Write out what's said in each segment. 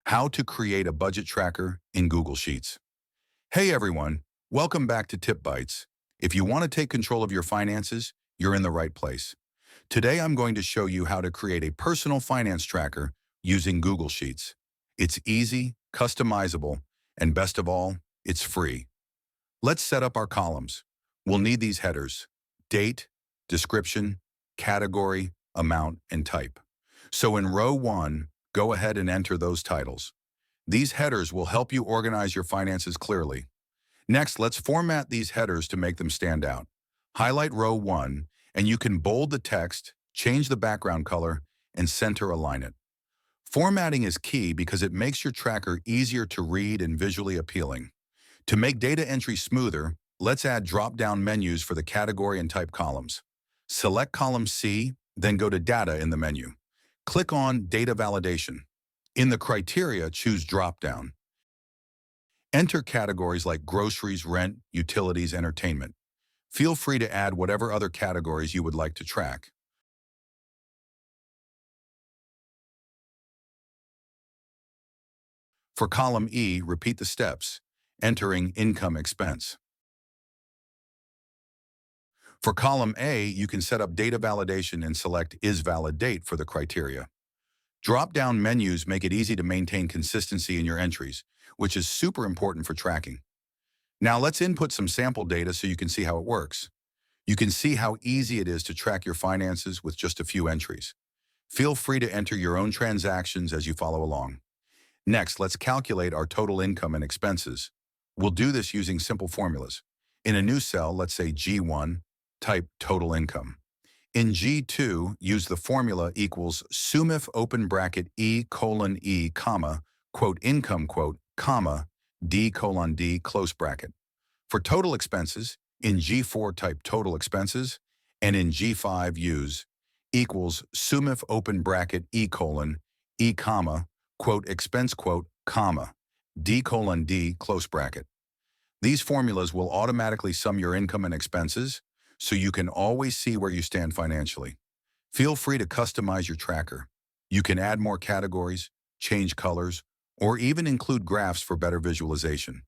How to create a budget tracker in Google Sheets. Hey everyone, welcome back to TipBytes. If you want to take control of your finances, you're in the right place. Today I'm going to show you how to create a personal finance tracker using Google Sheets. It's easy, customizable, and best of all, it's free. Let's set up our columns. We'll need these headers: date, description, category, amount, and type. So in row 1, go ahead and enter those titles. These headers will help you organize your finances clearly. Next, let's format these headers to make them stand out. Highlight row 1, and you can bold the text, change the background color, and center align it. Formatting is key because it makes your tracker easier to read and visually appealing. To make data entry smoother, let's add drop-down menus for the category and type columns. Select column C, then go to Data in the menu. Click on Data Validation. In the criteria, choose drop-down. Enter categories like groceries, rent, utilities, entertainment. Feel free to add whatever other categories you would like to track. For column E, repeat the steps, entering income expense. For column A, you can set up data validation and select Is Valid Date for the criteria. Drop-down menus make it easy to maintain consistency in your entries, which is super important for tracking. Now let's input some sample data so you can see how it works. You can see how easy it is to track your finances with just a few entries. Feel free to enter your own transactions as you follow along. Next, let's calculate our total income and expenses. We'll do this using simple formulas. In a new cell, let's say G1, type total income. In G2, use the formula equals sumif open bracket E colon E comma, quote income quote, comma, D colon D close bracket. For total expenses, in G4 type total expenses, and in G5 use equals sumif open bracket E colon E comma, quote expense quote, comma, D colon D close bracket. These formulas will automatically sum your income and expenses, so you can always see where you stand financially. Feel free to customize your tracker. You can add more categories, change colors, or even include graphs for better visualization.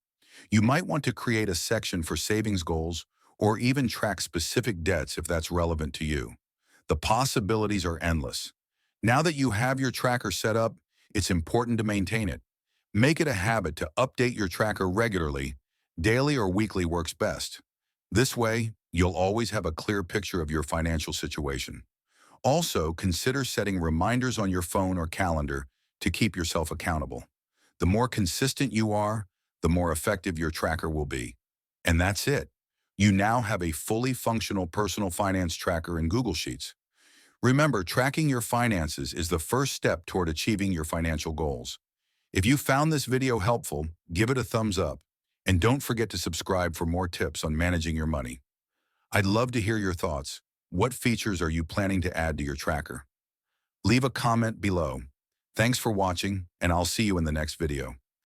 You might want to create a section for savings goals or even track specific debts if that's relevant to you. The possibilities are endless. Now that you have your tracker set up, it's important to maintain it. Make it a habit to update your tracker regularly. Daily or weekly works best. This way, you'll always have a clear picture of your financial situation. Also, consider setting reminders on your phone or calendar to keep yourself accountable. The more consistent you are, the more effective your tracker will be. And that's it. You now have a fully functional personal finance tracker in Google Sheets. Remember, tracking your finances is the first step toward achieving your financial goals. If you found this video helpful, give it a thumbs up. And don't forget to subscribe for more tips on managing your money. I'd love to hear your thoughts. What features are you planning to add to your tracker? Leave a comment below. Thanks for watching, and I'll see you in the next video.